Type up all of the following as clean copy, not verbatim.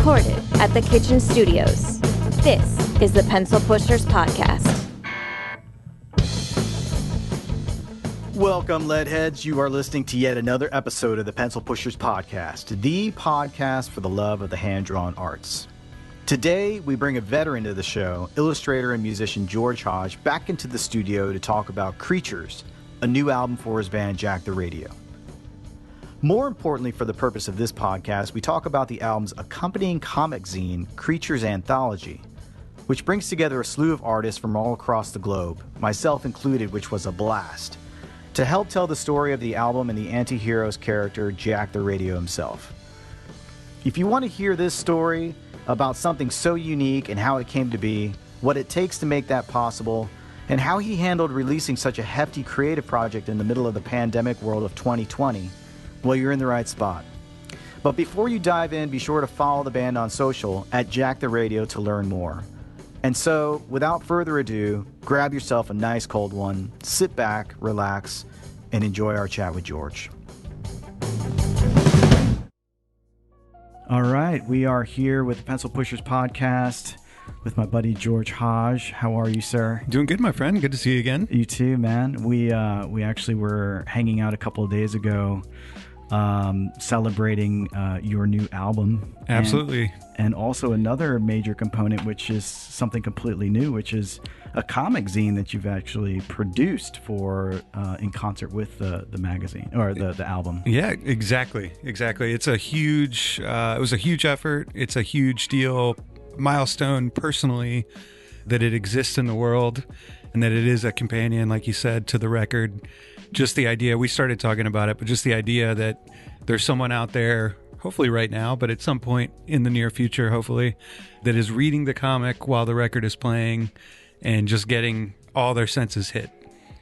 recorded at the Kitchen Studios. This is the Pencil Pushers Podcast. Welcome, Leadheads. You are listening to yet another episode of the Pencil Pushers Podcast, the podcast for the love of the hand-drawn arts. Today, we bring a veteran to the show, illustrator and musician George Hage, back into the studio to talk about Creatures, a new album for his band Jack the Radio. More importantly, for the purpose of this podcast, we talk about the album's accompanying comic zine, Creatures Anthology, which brings together a slew of artists from all across the globe, myself included, which was a blast, to help tell the story of the album and the anti-hero's character, Jack the Radio himself. If you want to hear this story about something so unique and how it came to be, what it takes to make that possible, and how he handled releasing such a hefty creative project in the middle of the pandemic world of 2020, well, you're in the right spot. But before you dive in, be sure to follow the band on social at Jack the Radio to learn more. And so, without further ado, grab yourself a nice cold one, sit back, relax, and enjoy our chat with George. All right, we are here with the Pencil Pushers Podcast with my buddy George Hage. How are you, sir? Doing good, my friend. Good to see you again. You too, man. We actually were hanging out a couple of days ago, celebrating your new album. Absolutely. And also another major component, which is something completely new, which is a comic zine that you've actually produced for in concert with the magazine or the album. Yeah, exactly. It's a huge. It was a huge effort. It's a huge deal, milestone personally, that it exists in the world, and that it is a companion, like you said, to the record. Just the idea, we started talking about it, but just the idea that there's someone out there, hopefully right now, but at some point in the near future, hopefully, that is reading the comic while the record is playing and just getting all their senses hit.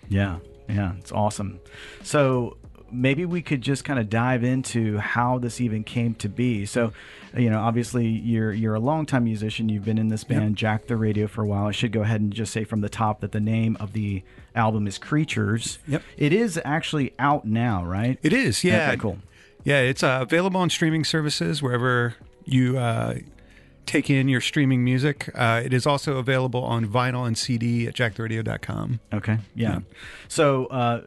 Yeah, it's awesome. So maybe we could just kind of dive into how this even came to be. So, obviously you're a longtime musician. You've been in this band, yep, Jack the Radio, for a while. I should go ahead and just say from the top that the name of the album is Creatures. Yep. It is actually out now, right? It is, yeah. Okay, cool. Yeah, it's available on streaming services wherever you take in your streaming music. It is also available on vinyl and CD at jacktheradio.com. Okay, yeah. So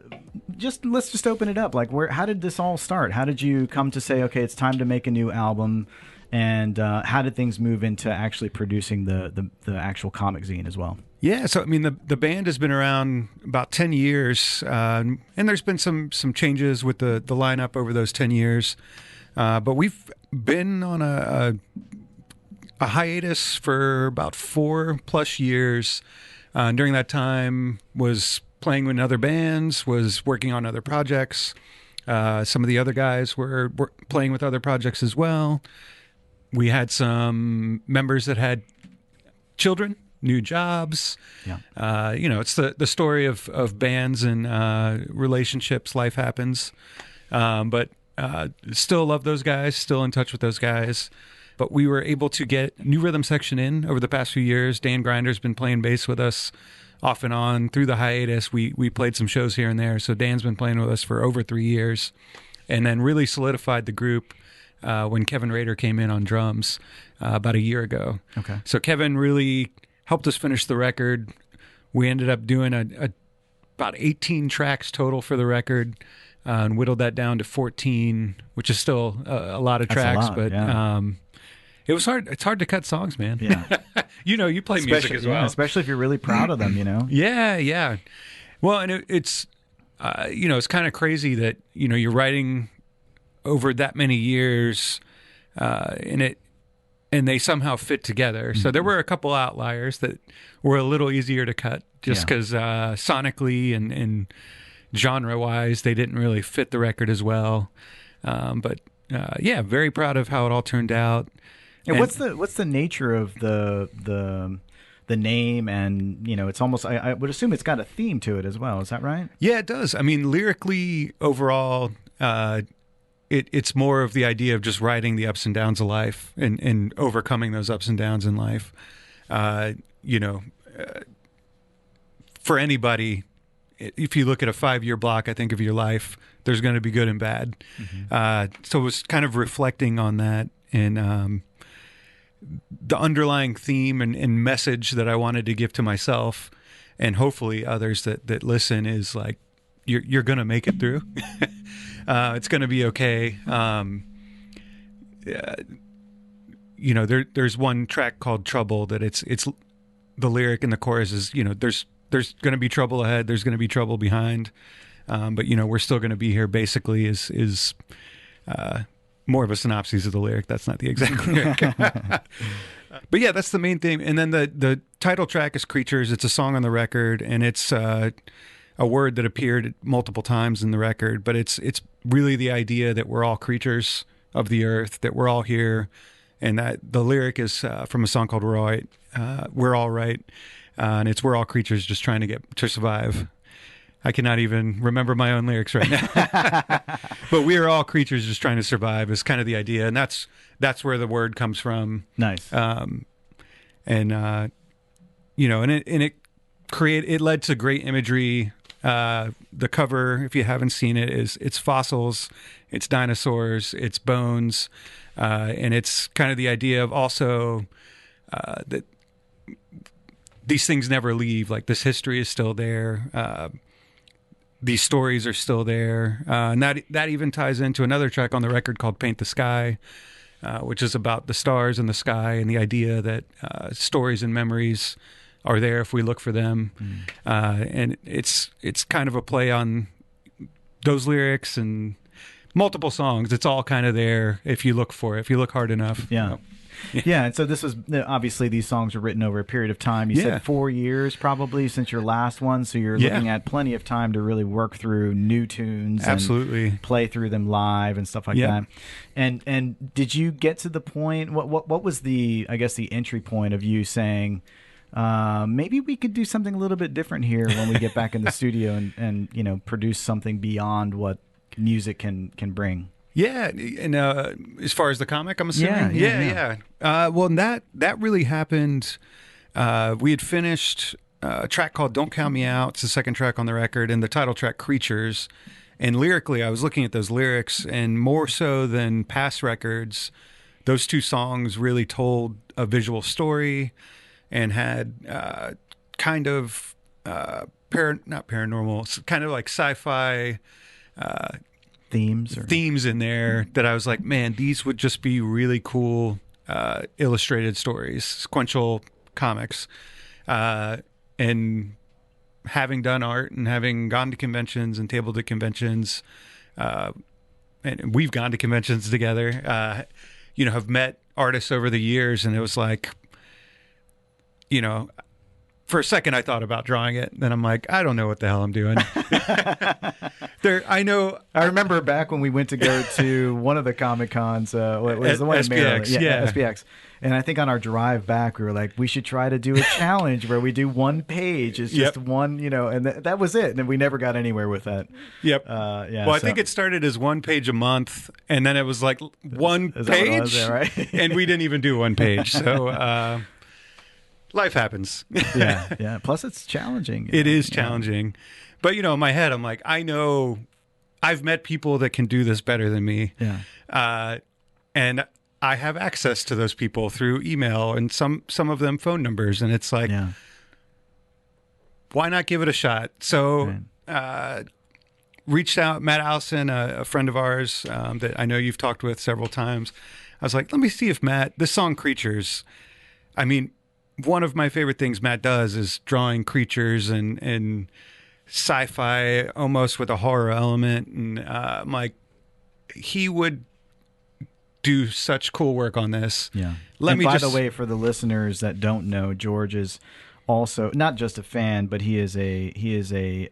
let's just open it up. Like, how did this all start? How did you come to say, okay, it's time to make a new album? And how did things move into actually producing the actual comic zine as well? Yeah, so I mean, the band has been around about 10 years, and there's been some changes with the lineup over those 10 years. But we've been on a hiatus for about 4+ years. During that time, was playing with other bands, was working on other projects. Some of the other guys were playing with other projects as well. We had some members that had children, new jobs. Yeah. It's the story of bands and relationships. Life happens. But still love those guys, still in touch with those guys. But we were able to get new rhythm section in over the past few years. Dan Grinder's been playing bass with us off and on through the hiatus. We played some shows here and there. So Dan's been playing with us for over 3 years, and then really solidified the group when Kevin Rader came in on drums about a year ago. Okay. So Kevin really helped us finish the record. We ended up doing about 18 tracks total for the record, and whittled that down to 14, which is still a lot of tracks. That's a lot, but yeah. It was hard. It's hard to cut songs, man. Yeah. You play music as well. Yeah, especially if you're really proud of them, Yeah. Well, and it's kind of crazy that, you're writing over that many years, and they somehow fit together. Mm-hmm. So there were a couple outliers that were a little easier to cut just because sonically and genre-wise, they didn't really fit the record as well. But very proud of how it all turned out. And what's the nature of the name? And it's almost, I would assume it's got a theme to it as well. Is that right? Yeah, it does. I mean, lyrically overall, it's more of the idea of just riding the ups and downs of life and overcoming those ups and downs in life. For anybody, if you look at a 5-year block, I think, of your life, there's going to be good and bad. Mm-hmm. So it was kind of reflecting on that. And the underlying theme and message that I wanted to give to myself and hopefully others that listen is like, you're going to make it through. It's going to be okay. There's one track called Trouble that it's the lyric in the chorus is, there's going to be trouble ahead. There's going to be trouble behind. But we're still going to be here basically is more of a synopsis of the lyric. That's not the exact lyric. But yeah, that's the main theme. And then the title track is Creatures. It's a song on the record, and it's a word that appeared multiple times in the record, but it's really the idea that we're all creatures of the earth, that we're all here, and that the lyric is from a song called We're All Right, and it's we're all creatures just trying to survive. I cannot even remember my own lyrics right now. But we are all creatures just trying to survive is kind of the idea, and that's where the word comes from. Nice. It led to great imagery. The cover, if you haven't seen it, it's fossils, it's dinosaurs, it's bones, and it's kind of the idea of also that these things never leave. Like, this history is still there. These stories are still there, and that even ties into another track on the record called Paint the Sky, which is about the stars in the sky and the idea that stories and memories are there if we look for them. And it's kind of a play on those lyrics and multiple songs. It's all kind of there if you look for it, if you look hard enough. Yeah. Yeah, and so this was, obviously these songs were written over a period of time. You said 4 years probably since your last one, so you're looking at plenty of time to really work through new tunes. Absolutely. And play through them live and stuff like that. And did you get to the point, what was the entry point of you saying, maybe we could do something a little bit different here when we get back in the studio and produce something beyond what music can bring? Yeah, and as far as the comic, I'm assuming. Yeah. Well, that really happened. We had finished a track called "Don't Count Me Out." It's the second track on the record, and the title track "Creatures." And lyrically, I was looking at those lyrics, and more so than past records, those two songs really told a visual story and had kind of not paranormal, kind of like sci-fi. Themes in there that I was like, man, these would just be really cool illustrated stories, sequential comics. And having done art and having gone to conventions and tabled at conventions, and we've gone to conventions together, have met artists over the years, and it was like, for a second I thought about drawing it, then I'm like, I don't know what the hell I'm doing. I remember back when we went to go to one of the Comic Cons, it was the one in Maryland. SPX. And I think on our drive back, we were like, we should try to do a challenge where we do one page. It's just one, and that was it. And we never got anywhere with that. Yep. I think it started as 1 page a month, and then it was like one page, right? And we didn't even do one page. So life happens. Yeah. Plus, it's challenging. It is challenging. But, in my head, I'm like, I know I've met people that can do this better than me. Yeah. And I have access to those people through email and some of them phone numbers. And it's like, why not give it a shot? So reached out, Matt Allison, a friend of ours that I know you've talked with several times. I was like, let me see if this song Creatures, I mean, one of my favorite things Matt does is drawing creatures and sci-fi almost with a horror element. And I'm like, he would do such cool work on this. Yeah. By the way, for the listeners that don't know, George is also not just a fan, but he is a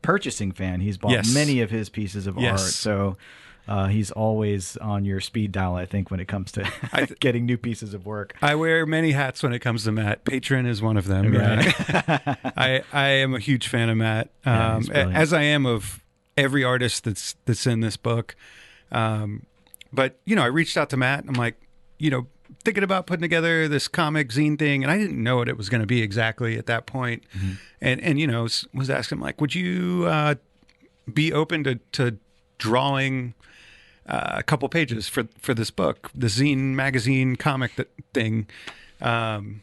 purchasing fan. He's bought many of his pieces of art. So he's always on your speed dial, I think, when it comes to getting new pieces of work. I wear many hats when it comes to Matt. Patron is one of them. Right. I am a huge fan of Matt, as I am of every artist that's in this book. But, I reached out to Matt. And I'm like, thinking about putting together this comic zine thing, and I didn't know what it was going to be exactly at that point. Mm-hmm. And was asking him, like, would you be open to drawing a couple pages for this book, the zine magazine comic thing. And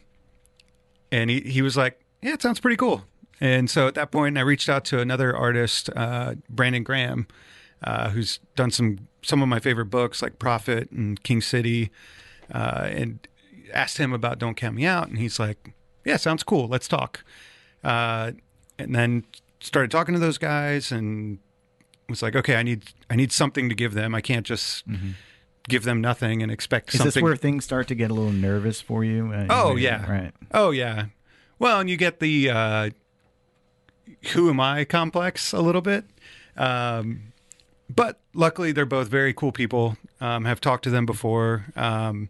he was like, yeah, it sounds pretty cool. And so at that point, I reached out to another artist, Brandon Graham, who's done some of my favorite books like Prophet and King City, and asked him about Don't Count Me Out. And he's like, yeah, sounds cool. Let's talk. And then started talking to those guys and was like, okay, I need something to give them. I can't just give them nothing and expect something. Is this where things start to get a little nervous for you? Yeah. Right. Oh, yeah. Well, and you get the who am I complex a little bit. But luckily, they're both very cool people. Have talked to them before. And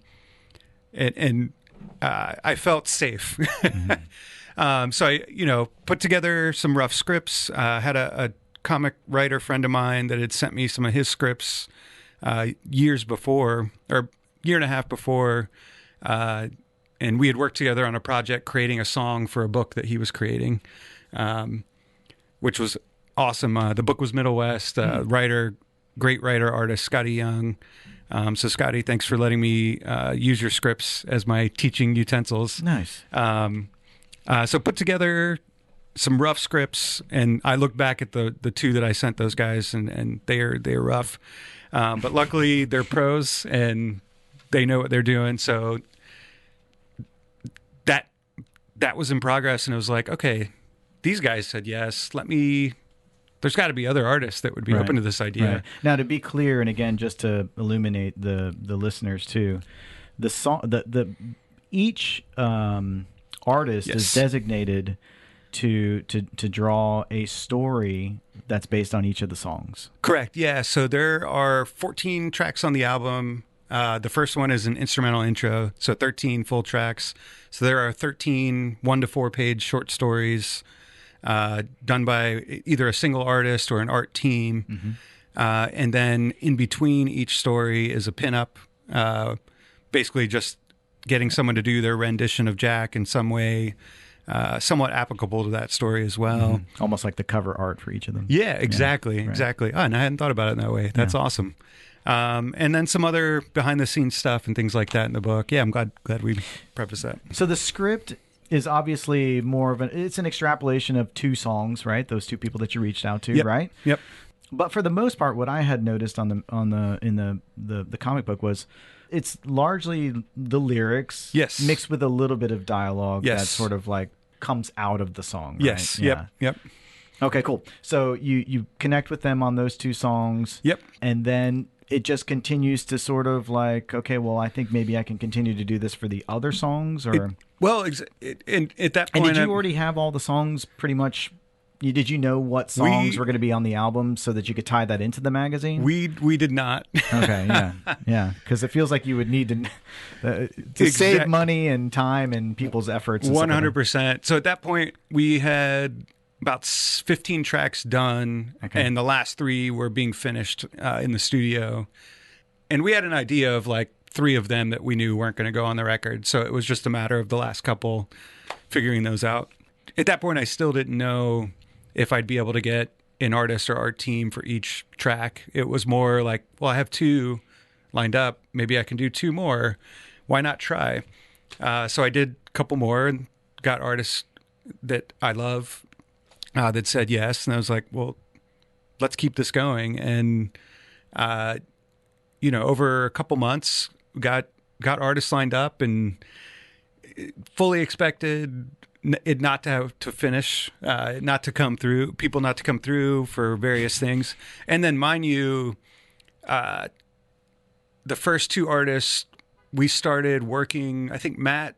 I felt safe. So I, put together some rough scripts. Had a comic writer friend of mine that had sent me some of his scripts years before, or year and a half before. And we had worked together on a project creating a song for a book that he was creating, which was awesome. The book was Middle West, great writer, artist, Scotty Young. So Scotty, thanks for letting me use your scripts as my teaching utensils. Nice. So put together some rough scripts, and I look back at the two that I sent those guys, and they're rough. But luckily they're pros and they know what they're doing. So that was in progress, and it was like, okay, these guys said yes. There's got to be other artists that would be open to this idea. Right. Now, to be clear, and again, just to illuminate the listeners too, the song, each artist is designated to draw a story that's based on each of the songs. Correct. Yeah. So there are 14 tracks on the album. The first one is an instrumental intro, so 13 full tracks. So there are 13 1 to 4 page short stories done by either a single artist or an art team. And then in between each story is a pinup, basically just getting someone to do their rendition of Jack in some way, somewhat applicable to that story as well. Almost like the cover art for each of them. Yeah, exactly. Exactly. Oh, and I hadn't thought about it in that way. That's awesome. And then some other behind the scenes stuff and things like that in the book. Yeah, I'm glad we prefaced that. So the script is obviously more of it's an extrapolation of two songs, right? Those two people that you reached out to, right? Yep. But for the most part, what I had noticed in the comic book was it's largely the lyrics mixed with a little bit of dialogue that sort of like comes out of the song. Right? Yes. Yeah. Yep. Okay, cool. So you connect with them on those two songs. Yep. And then it just continues to sort of like, okay, well, I think maybe I can continue to do this for the other songs, or and at that point, and did you already have all the songs pretty much? Did you know what songs were going to be on the album so that you could tie that into the magazine? We did not. Okay, yeah, because it feels like you would need to save money and time and people's efforts. 100%. So at that point, we had about 15 tracks done, and the last 3 were being finished in the studio. And we had an idea of like 3 of them that we knew weren't going to go on the record. So it was just a matter of the last couple figuring those out. At that point, I still didn't know if I'd be able to get an artist or art team for each track. It was more like, well, I have 2 lined up. Maybe I can do 2 more. Why not try? So I did a couple more and got artists that I love that said yes. And I was like, well, let's keep this going. And, over a couple months, got artists lined up and fully expected it not to have to finish, not to come through, people not to come through for various things. And then, mind you, the first 2 artists, we started working, I think Matt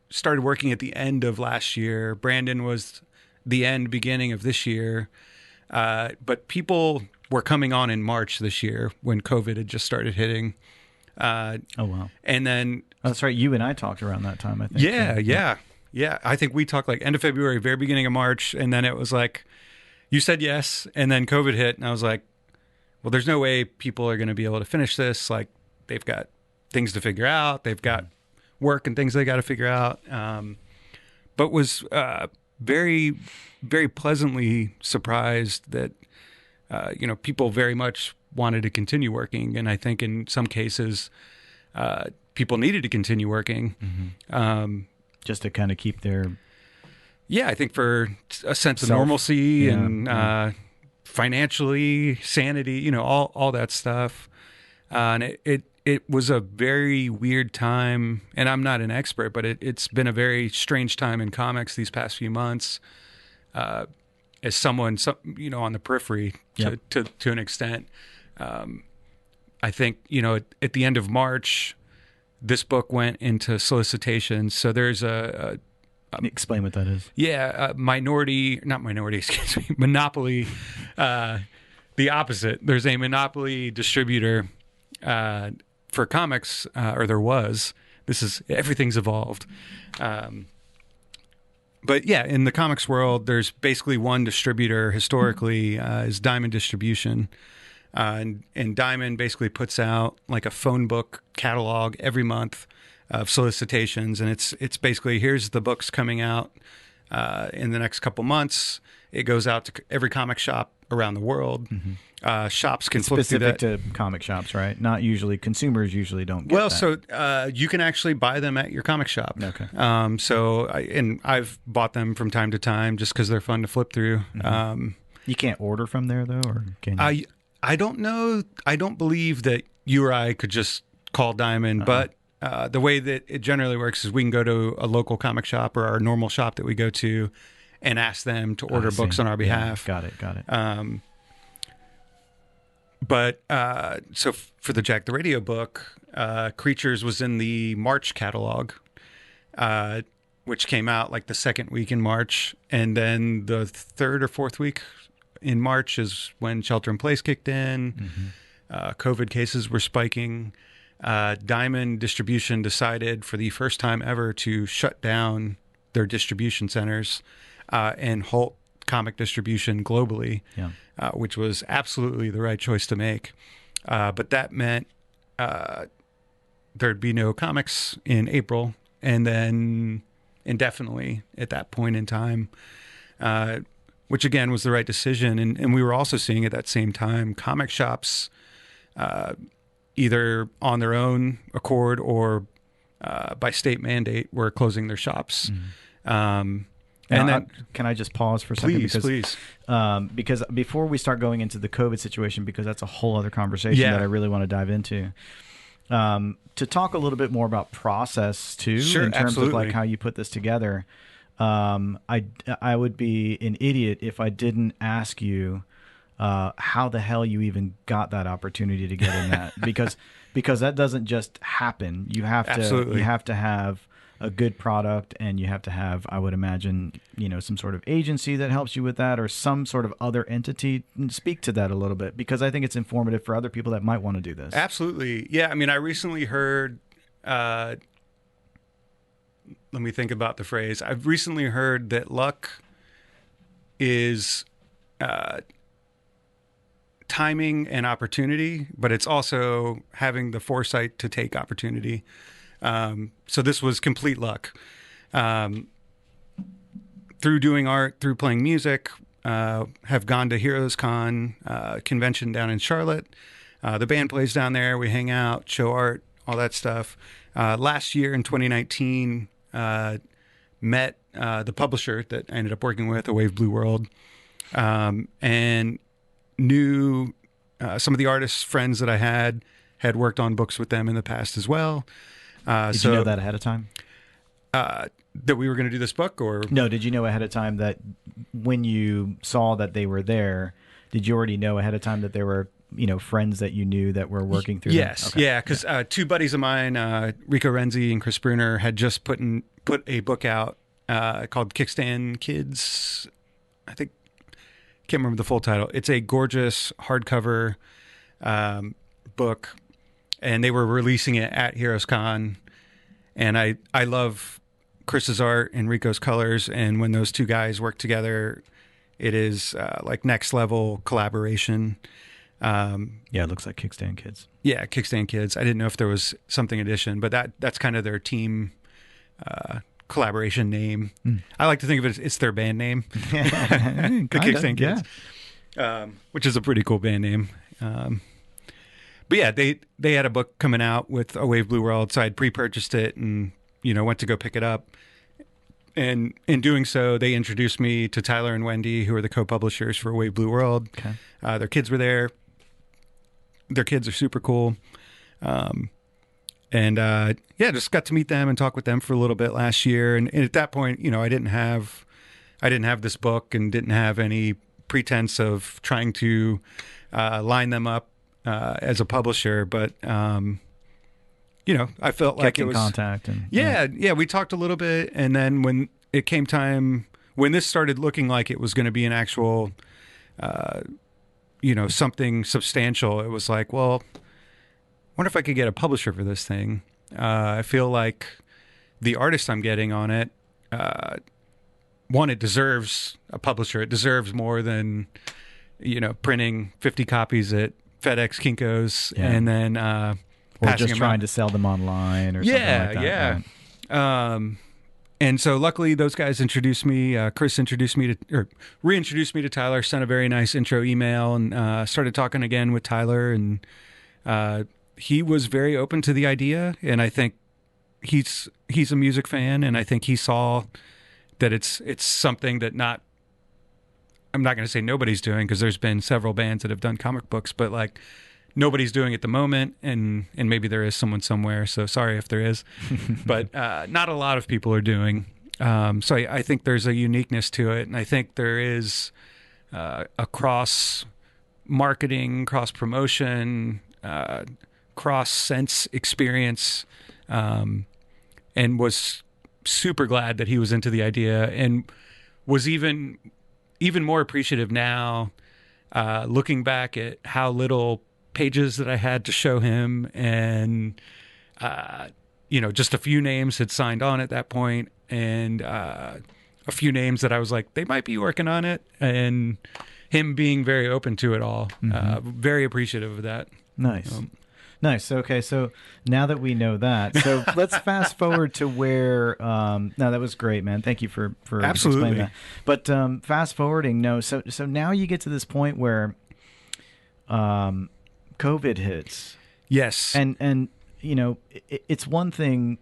started working at the end of last year. Brandon was the beginning of this year. But people were coming on in March this year when COVID had just started hitting. Oh, wow. And then... Oh, that's right. You and I talked around that time, I think. Yeah. I think we talked like end of February, very beginning of March. And then it was like, you said yes. And then COVID hit. And I was like, well, there's no way people are going to be able to finish this. Like, they've got things to figure out. They've got work and things they got to figure out. But was very, very pleasantly surprised that, people very much wanted to continue working. And I think in some cases, people needed to continue working. Just to kind of keep their... Yeah, I think for a sense of normalcy and financially, sanity, all that stuff. And it was a very weird time, and I'm not an expert, but it's been a very strange time in comics these past few months. As someone, on the periphery to an extent, I think, at the end of March, this book went into solicitation. So there's explain what that is. Yeah, monopoly. The opposite. There's a monopoly distributor for comics, or there was. Everything's evolved. But yeah, in the comics world, there's basically one distributor historically, is Diamond Distribution. And Diamond basically puts out like a phone book catalog every month of solicitations. And it's basically, here's the books coming out in the next couple months. It goes out to every comic shop around the world. Shops can flip through that. Specific to comic shops, right? Not usually. Consumers usually don't get that. So you can actually buy them at your comic shop. Okay. I've bought them from time to time just because they're fun to flip through. You can't order from there, though? Or can you? I don't know. I don't believe that you or I could just call Diamond, but the way that it generally works is we can go to a local comic shop or our normal shop that we go to and ask them to order books on our behalf. Got it. But so for the Jack the Radio book, Creatures was in the March catalog, which came out like the second week in March. And then the third or fourth week in March is when Shelter in Place kicked in. COVID cases were spiking. Diamond Distribution decided for the first time ever to shut down their distribution centers and halt comic distribution globally, which was absolutely the right choice to make. But that meant there'd be no comics in April and then indefinitely at that point in time, which again was the right decision. And we were also seeing at that same time comic shops either on their own accord or by state mandate were closing their shops. And then, can I just pause for a second? Please. Because before we start going into the COVID situation, because that's a whole other conversation that I really want to dive into, to talk a little bit more about process too, in terms of like how you put this together. I would be an idiot if I didn't ask you how the hell you even got that opportunity to get in that, because that doesn't just happen. You have to have a good product, and you have to have, I would imagine, some sort of agency that helps you with that, or some sort of other entity. Speak to that a little bit, because I think it's informative for other people that might want to do this. Absolutely. Yeah. I mean, I recently heard, let me think about the phrase. I've recently heard that luck is timing and opportunity, but it's also having the foresight to take opportunity. So this was complete luck. Through doing art, through playing music, have gone to Heroes Con convention down in Charlotte. The band plays down there. We hang out, show art, all that stuff. Last year in 2019, met the publisher that I ended up working with, A Wave Blue World, and knew some of the artists, friends that I had worked on books with them in the past as well. Did you know that ahead of time? That we were going to do this book, or no? Did you know ahead of time that when you saw that they were there, did you already know ahead of time that there were friends that you knew that were working through? Yes, okay. Yeah, because two buddies of mine, Rico Renzi and Chris Bruner, had just put a book out called Kickstand Kids. Can't remember the full title. It's a gorgeous hardcover book. And they were releasing it at Heroes Con. And I love Chris's art and Rico's colors. And when those two guys work together, it is like next level collaboration. It looks like Kickstand Kids. Yeah, Kickstand Kids. I didn't know if there was something addition, but that's kind of their team collaboration name. I like to think of it as it's their band name. The Kickstand Kids. Which is a pretty cool band name. But yeah, they had a book coming out with A Wave Blue World, so I'd pre-purchased it and went to go pick it up. And in doing so, they introduced me to Tyler and Wendy, who are the co-publishers for A Wave Blue World. Okay. Their kids were there. Their kids are super cool. Just got to meet them and talk with them for a little bit last year. And at that point, I didn't have this book and didn't have any pretense of trying to line them up as a publisher. But, I felt like it was contact. And, we talked a little bit. And then when it came time, when this started looking like it was going to be an actual, something substantial, it was like, well, wonder if I could get a publisher for this thing. I feel like the artist I'm getting on it, one, it deserves a publisher. It deserves more than, printing 50 copies at FedEx, Kinko's, and then or just trying to sell them online or something like that. Yeah. Right? And so luckily those guys introduced me, Chris reintroduced me to Tyler, sent a very nice intro email, and started talking again with Tyler, and he was very open to the idea, and I think he's a music fan, and I think he saw that it's something that I'm not going to say nobody's doing, because there's been several bands that have done comic books, but like nobody's doing at the moment, and maybe there is someone somewhere, so sorry if there is, but not a lot of people are doing. So I think there's a uniqueness to it, and I think there is a cross marketing, cross promotion, cross sense experience, and was super glad that he was into the idea, and was even more appreciative now, looking back at how little pages that I had to show him, and just a few names had signed on at that point, and a few names that I was like, they might be working on it, and him being very open to it all. Very appreciative of that. Nice. Nice. Okay, so now that we know that, so let's fast forward to where. No, that was great, man. Thank you for absolutely explaining that. But fast forwarding, no. So now you get to this point where COVID hits. Yes. And it's one thing.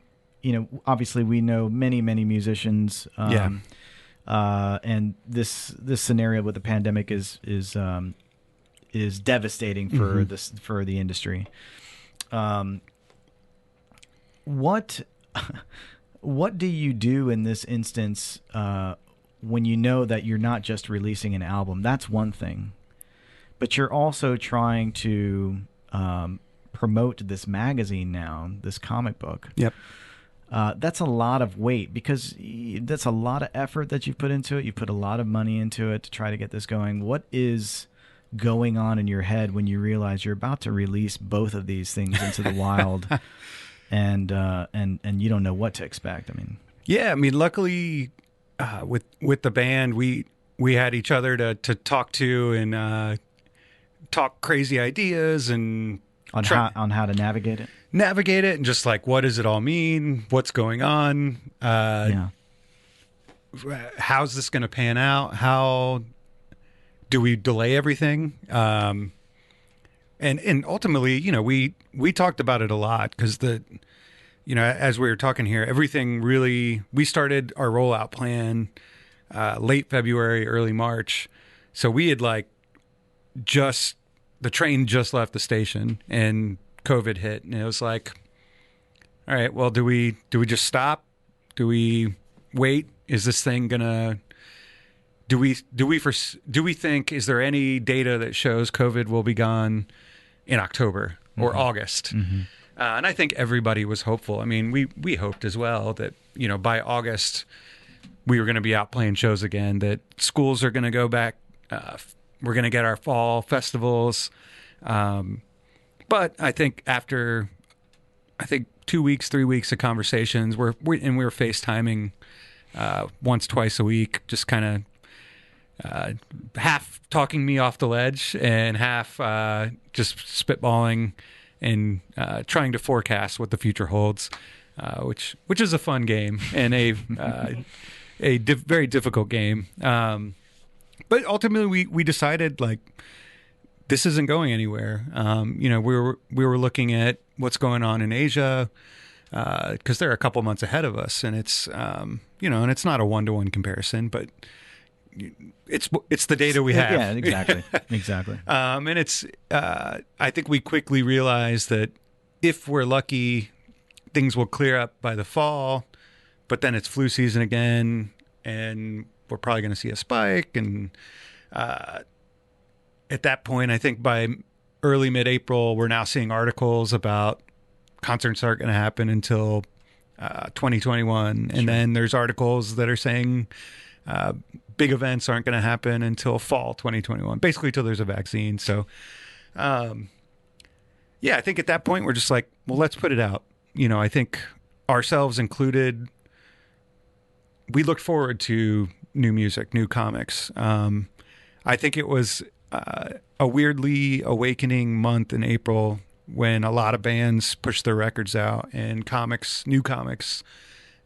Obviously we know many musicians. And this scenario with the pandemic is devastating for for the industry. What do you do in this instance when you know that you're not just releasing an album? That's one thing, but you're also trying to promote this magazine now, this comic book. Yep. That's a lot of weight, because that's a lot of effort that you've put into it. You put a lot of money into it to try to get this going. What is going on in your head when you realize you're about to release both of these things into the wild, and you don't know what to expect? Luckily, with the band, we had each other to talk to, and talk crazy ideas, and on how to navigate it, and just like, what does it all mean? What's going on? How's this going to pan out? How do we delay everything? And ultimately, we talked about it a lot, because as we were talking here, everything really, we started our rollout plan late February, early March. So we had the train just left the station and COVID hit, and it was like, all right, well, do we just stop? Do we wait? Is this thing gonna? Do we think, is there any data that shows COVID will be gone in October or August? And I think everybody was hopeful. We hoped as well that, by August we were going to be out playing shows again, that schools are going to go back. We're going to get our fall festivals. But I think after 2 weeks, 3 weeks of conversations, we were FaceTiming once, twice a week, just kind of half talking me off the ledge and half just spitballing and trying to forecast what the future holds, which is a fun game and a very difficult game. But ultimately, we decided, like, this isn't going anywhere. We were looking at what's going on in Asia, because they're a couple months ahead of us, and it's and it's not a 1-to-1 comparison, but it's the data we have. Yeah, exactly. And it's I think we quickly realized that if we're lucky, things will clear up by the fall, but then it's flu season again, and we're probably going to see a spike. And at that point, I think by early mid-April, we're now seeing articles about concerts aren't going to happen until 2021. And then there's articles that are saying big events aren't going to happen until fall 2021, basically till there's a vaccine. So, I think at that point, we're just like, well, let's put it out. I think ourselves included, we looked forward to new music, new comics. I think it was a weirdly awakening month in April when a lot of bands pushed their records out and new comics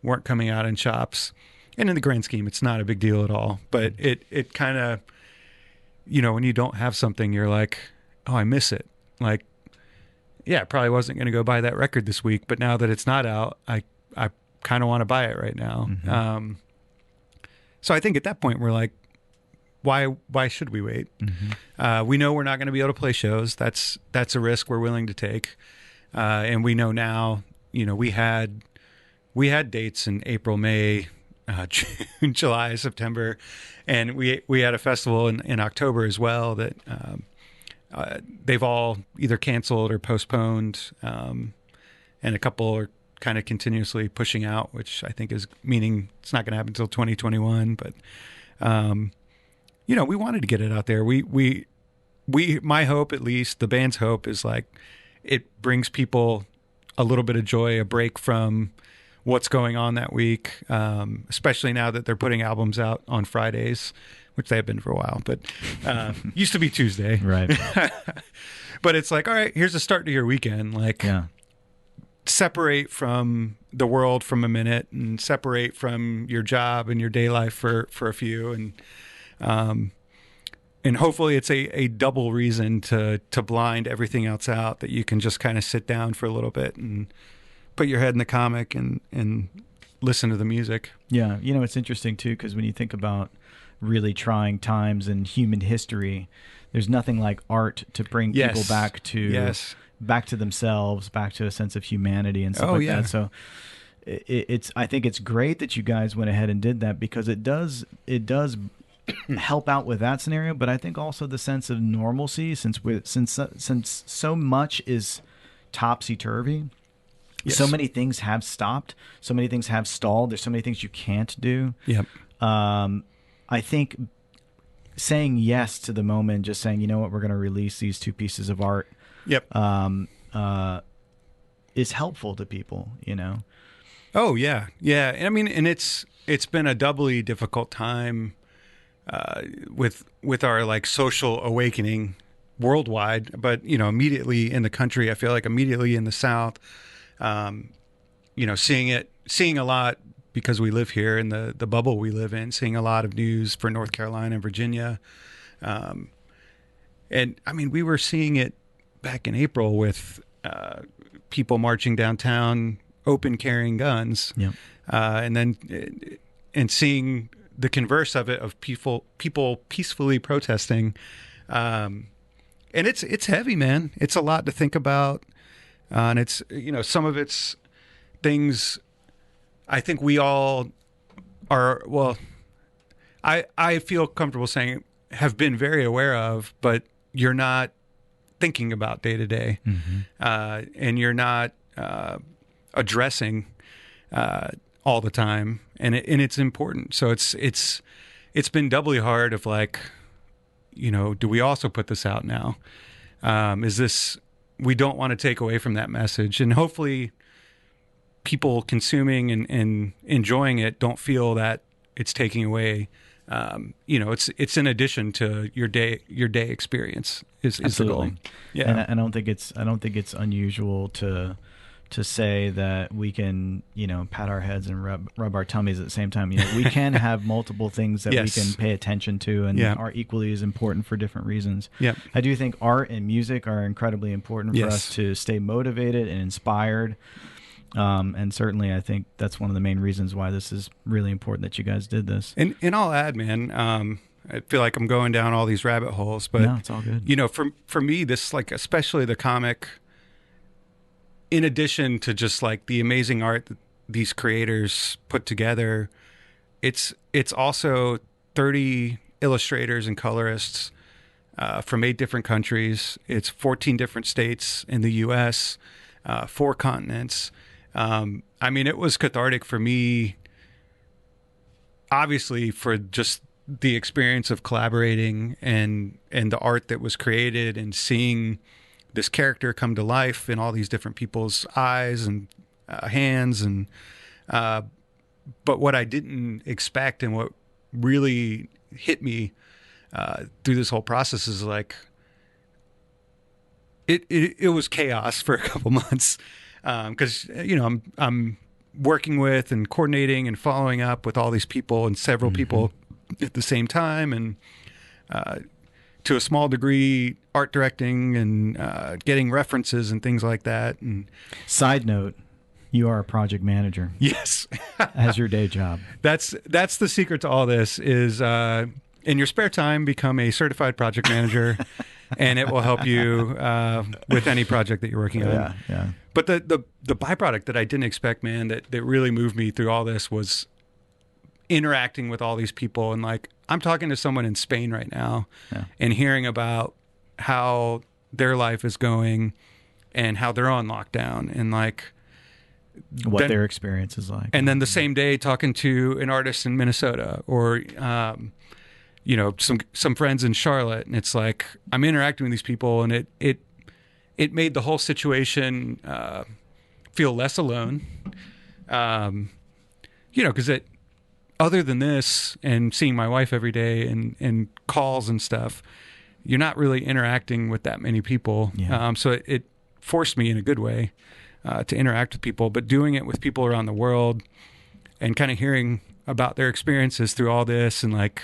weren't coming out in shops. And in the grand scheme, it's not a big deal at all. But it kind of, when you don't have something, you're like, oh, I miss it. Like, yeah, I probably wasn't going to go buy that record this week, but now that it's not out, I kind of want to buy it right now. Mm-hmm. So I think at that point, we're like, why should we wait? Mm-hmm. We know we're not going to be able to play shows. That's a risk we're willing to take. And we know now, we had dates in April, May, June, July, September, and we had a festival in October as well that they've all either canceled or postponed, and a couple are kind of continuously pushing out, which I think is meaning it's not going to happen until 2021. But we wanted to get it out there. We my hope, at least the band's hope, is like it brings people a little bit of joy, a break from what's going on that week, especially now that they're putting albums out on Fridays, which they have been for a while, but used to be Tuesday. Right. But it's like, all right, here's a start to your weekend. Like, separate from the world from a minute and separate from your job and your day life for a few. And hopefully it's a double reason to blind everything else out, that you can just kind of sit down for a little bit and put your head in the comic and listen to the music. Yeah. It's interesting too, because when you think about really trying times in human history, there's nothing like art to bring people back to themselves, back to a sense of humanity and stuff that. So I think it's great that you guys went ahead and did that, because it does help out with that scenario. But I think also the sense of normalcy, since so much is topsy-turvy. Yes. So many things have stopped. So many things have stalled. There's so many things you can't do. Yep. I think saying yes to the moment, just saying, you know what, we're going to release these 2 pieces of art. Yep. Is helpful to people, Oh yeah. Yeah. And I mean, and it's been a doubly difficult time, with our like social awakening worldwide, but immediately in the country, I feel like immediately in the South, seeing a lot, because we live here in the bubble we live in, seeing a lot of news for North Carolina and Virginia. And I mean, we were seeing it back in April with people marching downtown, open carrying guns. Yeah. And seeing the converse of it, of people peacefully protesting. And it's heavy, man. It's a lot to think about. And it's, some of it's things I think we all are, well, I feel comfortable saying have been very aware of, but you're not thinking about day to day. And you're not addressing all the time. And it's important. So it's been doubly hard of like, do we also put this out now? We don't want to take away from that message, and hopefully people consuming and enjoying it don't feel that it's taking away. It's in addition to your day experience is the goal. Yeah. And I don't think it's unusual to to say that we can, pat our heads and rub our tummies at the same time. We can have multiple things that Yes. we can pay attention to and are equally as important for different reasons. Yep. I do think art and music are incredibly important for Yes. us to stay motivated and inspired. And certainly I think that's one of the main reasons why this is really important that you guys did this. And I'll add, man, I feel like I'm going down all these rabbit holes, but No, it's all good. For me, this, like, especially the comic, in addition to just like the amazing art that these creators put together, it's also 30 illustrators and colorists from 8 different countries. It's 14 different states in the U.S., 4 continents. It was cathartic for me, obviously, for just the experience of collaborating and the art that was created and seeing this character come to life in all these different people's eyes and hands. And but what I didn't expect and what really hit me through this whole process is like it was chaos for a couple months because I'm working with and coordinating and following up with all these people and several people at the same time, and to a small degree art directing and getting references and things like that. And side note, you are a project manager. Yes. As your day job. That's the secret to all this is in your spare time, become a certified project manager and it will help you with any project that you're working on. Yeah. But the byproduct that I didn't expect, man, that really moved me through all this was interacting with all these people. And like, I'm talking to someone in Spain right now and hearing about how their life is going and how they're on lockdown and like what their experience is like. And then the same day talking to an artist in Minnesota or, some friends in Charlotte. And it's like, I'm interacting with these people and it made the whole situation feel less alone. Because other than this and seeing my wife every day and calls and stuff, you're not really interacting with that many people. Yeah. So it forced me in a good way to interact with people, but doing it with people around the world and kind of hearing about their experiences through all this. And like,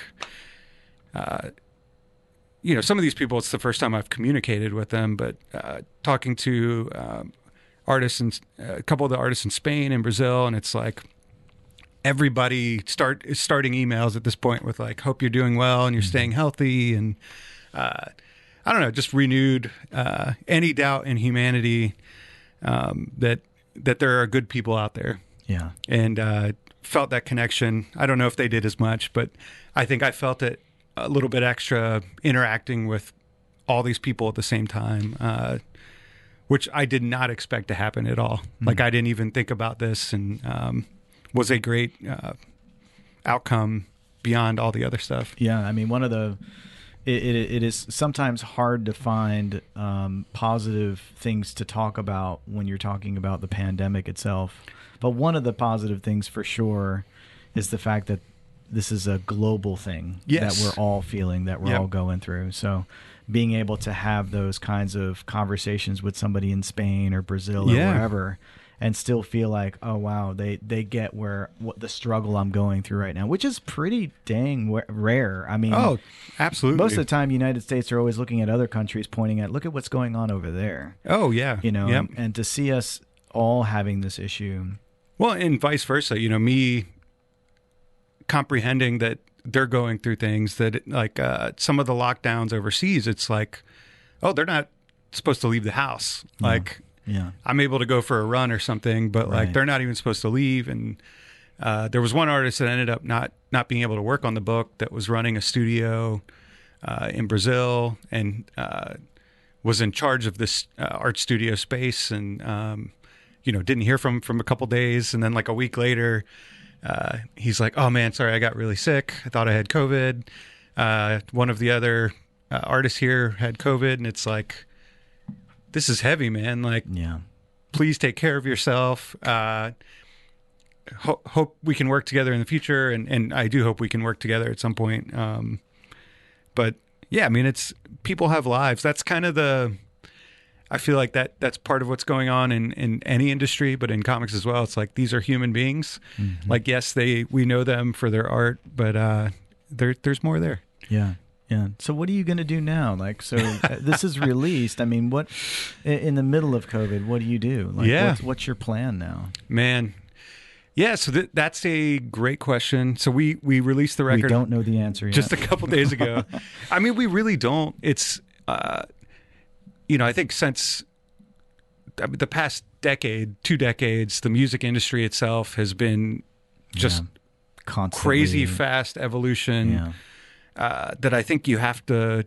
some of these people, it's the first time I've communicated with them, but talking to artists and a couple of the artists in Spain and Brazil, and it's like, everybody is starting emails at this point with like, hope you're doing well and you're staying healthy. And I don't know, just renewed any doubt in humanity that there are good people out there. Yeah. And felt that connection. I don't know if they did as much, but I think I felt it a little bit extra interacting with all these people at the same time, which I did not expect to happen at all. Like I didn't even think about this, and was a great outcome beyond all the other stuff. Yeah, I mean, it is sometimes hard to find positive things to talk about when you're talking about the pandemic itself. But one of the positive things for sure is the fact that this is a global thing that we're all feeling, that we're all going through. So being able to have those kinds of conversations with somebody in Spain or Brazil or wherever, and still feel like, oh wow, they get what the struggle I'm going through right now, which is pretty dang rare. I mean, oh, absolutely. Most of the time, United States are always looking at other countries, pointing at, look at what's going on over there. Oh yeah, and to see us all having this issue. Well, and vice versa. Me comprehending that they're going through things that like some of the lockdowns overseas. It's like, oh, they're not supposed to leave the house. Like. Yeah, I'm able to go for a run or something, but like they're not even supposed to leave. And there was one artist that ended up not being able to work on the book that was running a studio in Brazil and was in charge of this art studio space, and didn't hear from a couple days, and then like a week later, he's like, "Oh man, sorry, I got really sick. I thought I had COVID." One of the other artists here had COVID, and it's like, this is heavy, man. Like, please take care of yourself. Hope we can work together in the future. And I do hope we can work together at some point. But yeah, I mean, people have lives. That's kind of I feel like that's part of what's going on in any industry, but in comics as well. It's like these are human beings. Mm-hmm. Like, yes, we know them for their art, but there's more there. Yeah. Yeah. So what are you going to do now? Like, so this is released. I mean, what in the middle of COVID, what do you do? Like, what's your plan now? Man. Yeah, so that's a great question. So we released the record. We don't know the answer yet. Just a couple days ago. I mean, we really don't. It's, I think since the past decade, 2 decades, the music industry itself has been just constantly crazy fast evolution. Yeah. That I think you have to,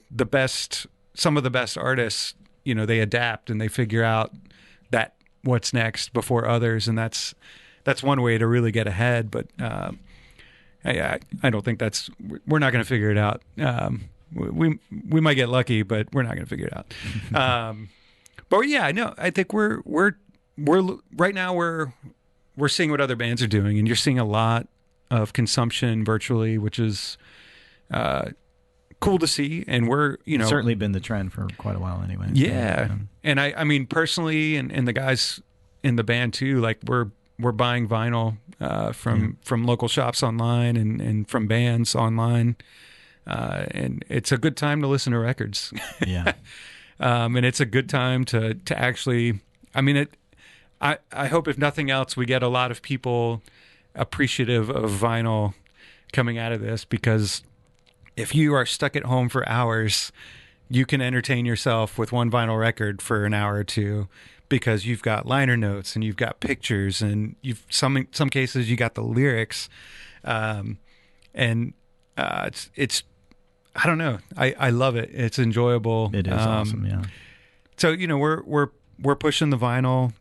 some of the best artists, they adapt and they figure out that what's next before others. And that's one way to really get ahead. But I don't think we're not going to figure it out. We might get lucky, but we're not going to figure it out. But yeah, no, I think we're right now we're seeing what other bands are doing, and you're seeing a lot of consumption virtually, which is cool to see. And we're, certainly been the trend for quite a while anyway. Yeah. And I mean, personally, and the guys in the band too, like we're buying vinyl from local shops online and from bands online. And it's a good time to listen to records. Yeah. And it's a good time to actually, I mean, I hope if nothing else, we get a lot of people appreciative of vinyl coming out of this, because if you are stuck at home for hours, you can entertain yourself with one vinyl record for an hour or two, because you've got liner notes and you've got pictures and you've some cases you got the lyrics, and it's I don't know, I love it. It's enjoyable. It is awesome. Yeah. So we're pushing the vinyl.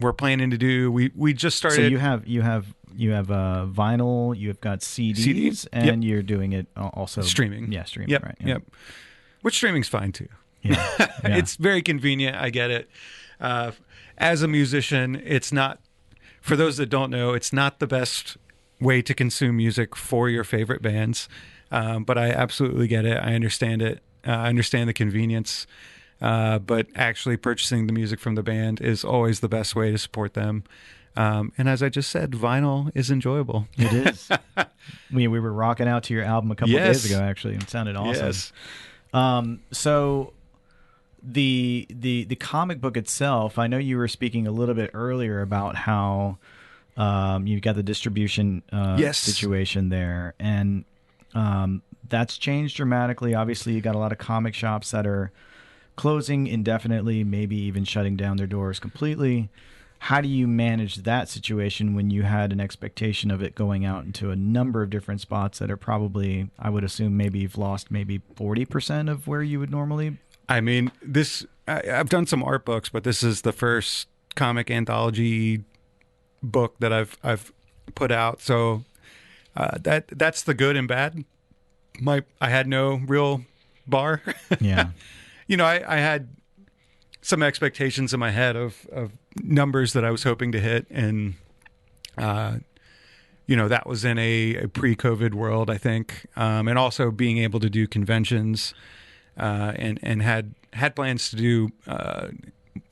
We're planning to do. We just started. So you have vinyl. You've got CDs, and you're doing it also streaming. Yeah, streaming. Yep. Right. Yeah. Yep. Which streaming's fine too. Yeah. It's very convenient. I get it. As a musician, it's not. For those that don't know, it's not the best way to consume music for your favorite bands. But I absolutely get it. I understand it. I understand the convenience. But actually purchasing the music from the band is always the best way to support them. And as I just said, vinyl is enjoyable. It is. We were rocking out to your album a couple of days ago, actually. It sounded awesome. Yes. So the comic book itself, I know you were speaking a little bit earlier about how you've got the distribution situation there. And that's changed dramatically. Obviously, you got a lot of comic shops that are closing indefinitely, maybe even shutting down their doors completely. How do you manage that situation when you had an expectation of it going out into a number of different spots that are probably, I would assume, maybe you've lost maybe 40% of where you would normally? I mean, I've done some art books, but this is the first comic anthology book that I've put out. So that's the good and bad. I had no real bar. Yeah. I had some expectations in my head of numbers that I was hoping to hit. And, that was in a pre-COVID world, I think. And also being able to do conventions, and had plans to do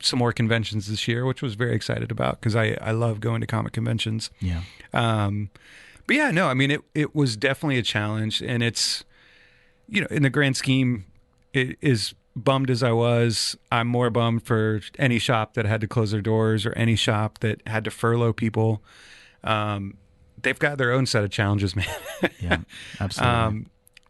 some more conventions this year, which was very excited about, because I love going to comic conventions. Yeah. But yeah, no, I mean, it was definitely a challenge, and it's, in the grand scheme, it is bummed as I was. I'm more bummed for any shop that had to close their doors or any shop that had to furlough people. They've got their own set of challenges, man. Yeah, absolutely.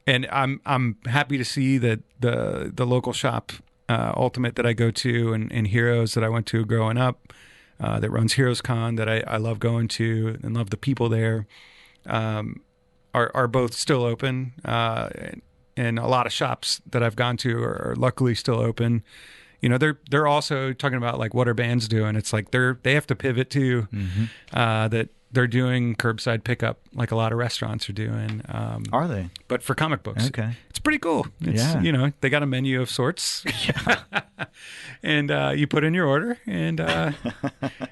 And I'm happy to see that the local shop, Ultimate, that I go to, and Heroes that I went to growing up, that runs Heroes Con, that I love going to and love the people there, are both still open. And a lot of shops that I've gone to are luckily still open. They're also talking about, like, what are bands doing? It's like they have to pivot too. Mm-hmm. That they're doing curbside pickup, like a lot of restaurants are doing. Are they? But for comic books. Okay. It's pretty cool. It's, they got a menu of sorts. Yeah. And you put in your order, and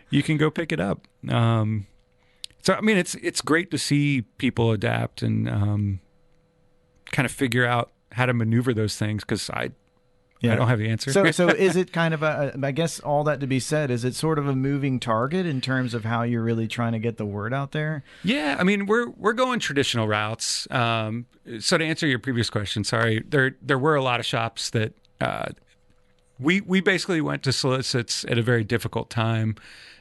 you can go pick it up. So I mean, it's great to see people adapt and kind of figure out how to maneuver those things, because I don't have the answer. So is it kind of I guess all that to be said, is it sort of a moving target in terms of how you're really trying to get the word out there? Yeah, I mean, we're going traditional routes. So to answer your previous question, sorry, there were a lot of shops that we basically went to solicits at a very difficult time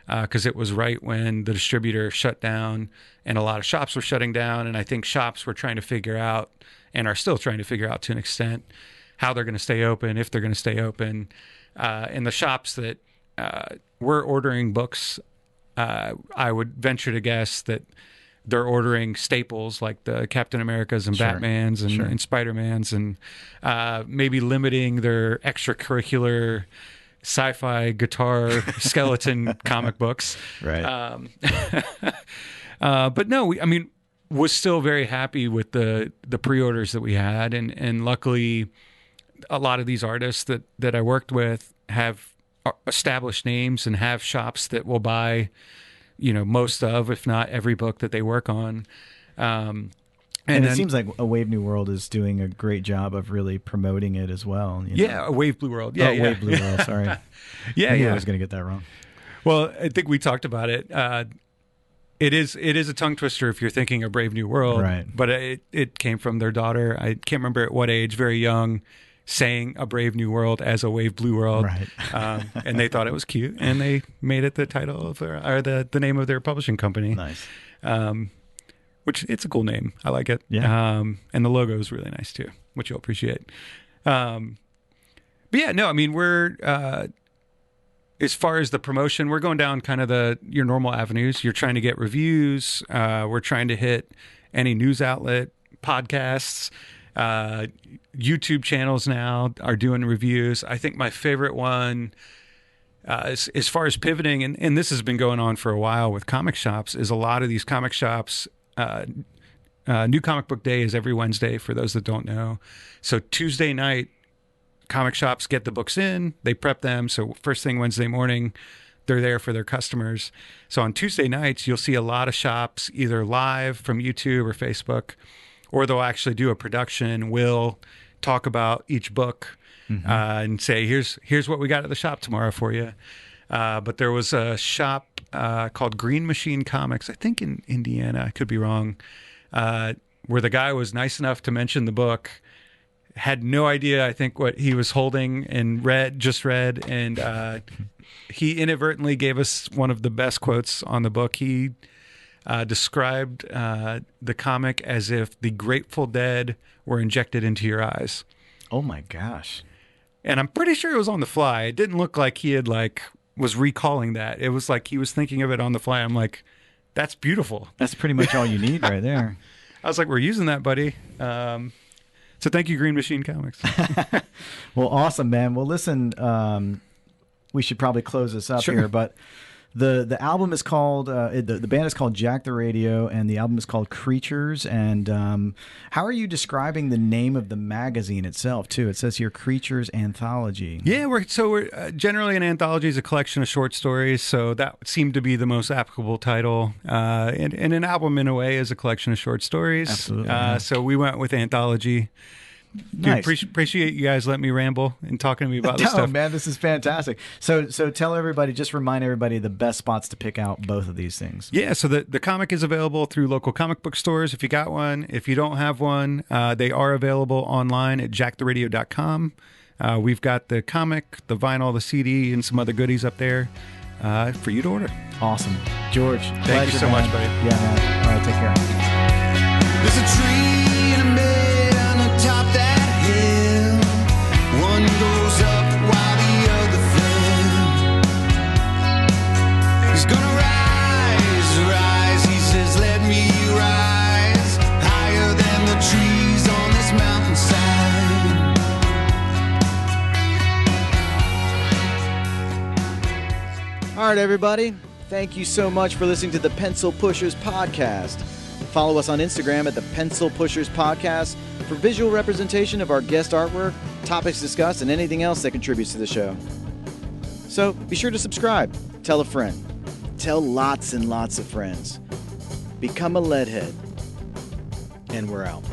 because it was right when the distributor shut down and a lot of shops were shutting down. And I think shops were trying to figure out, and are still trying to figure out to an extent, how they're going to stay open, if they're going to stay open. And the shops that were ordering books, I would venture to guess that they're ordering staples like the Captain Americas and Batmans and Spider-Mans, and maybe limiting their extracurricular sci-fi guitar skeleton comic books. Right. But no, was still very happy with the pre-orders that we had. And luckily, a lot of these artists that I worked with have established names and have shops that will buy, most of, if not every book that they work on. And it seems like A Wave New World is doing a great job of really promoting it as well. Yeah, A Wave Blue World. Yeah, Wave Blue World, sorry. I was going to get that wrong. Well, I think we talked about it. It is a tongue twister if you're thinking A Brave New World. Right. But it came from their daughter. I can't remember at what age, very young, saying A Brave New World as A Wave Blue World. Right. And they thought it was cute, and they made it the title of the name of their publishing company. Nice. Which it's a cool name. I like it. Yeah. And the logo is really nice too, which you'll appreciate. But yeah, no, we're, as far as the promotion, we're going down kind of your normal avenues. You're trying to get reviews. We're trying to hit any news outlet, podcasts, YouTube channels now are doing reviews. I think my favorite one, as far as pivoting, and this has been going on for a while with comic shops, is a lot of these comic shops, New Comic Book Day is every Wednesday, for those that don't know. So Tuesday night, comic shops get the books in, they prep them. So first thing Wednesday morning, they're there for their customers. So on Tuesday nights, you'll see a lot of shops either live from YouTube or Facebook, or they'll actually do a production. We'll talk about each book and say, here's what we got at the shop tomorrow for you. But there was a shop called Green Machine Comics, I think in Indiana, I could be wrong, where the guy was nice enough to mention the book, had no idea, I think, what he was holding, and just read, and he inadvertently gave us one of the best quotes on the book. He described the comic as if the Grateful Dead were injected into your eyes. Oh my gosh. And I'm pretty sure it was on the fly. It didn't look like he had was recalling that. It was like he was thinking of it on the fly. I'm like, that's beautiful. That's pretty much all you need right there. I was like, we're using that, buddy. So thank you, Green Machine Comics. Well, awesome, man. Well, listen, we should probably close this up here, but the album is called, the band is called Jack the Radio, and the album is called Creatures. And how are you describing the name of the magazine itself, too? It says here Creatures Anthology. Yeah, we're generally, an anthology is a collection of short stories, so that seemed to be the most applicable title. And an album, in a way, is a collection of short stories. Absolutely. So we went with anthology. Nice. Dude, appreciate you guys letting me ramble and talking to me about this stuff. Man, this is fantastic. So tell everybody, just remind everybody the best spots to pick out both of these things. Yeah, so the comic is available through local comic book stores if you got one. If you don't have one, they are available online at jacktheradio.com. We've got the comic, the vinyl, the CD, and some other goodies up there for you to order. Awesome. George, thank you so much, buddy. Yeah, man. All right, take care. There's a tree in a meadow on the top that hill. One goes up while the other fell. He's gonna rise, he says, let me rise higher than the trees on this mountainside. All right, everybody. Thank you so much for listening to the Pencil Pushers Podcast. Follow us on Instagram at the Pencil Pushers Podcast for visual representation of our guest artwork, topics discussed, and anything else that contributes to the show. So be sure to subscribe. Tell a friend. Tell lots and lots of friends. Become a Leadhead. And we're out.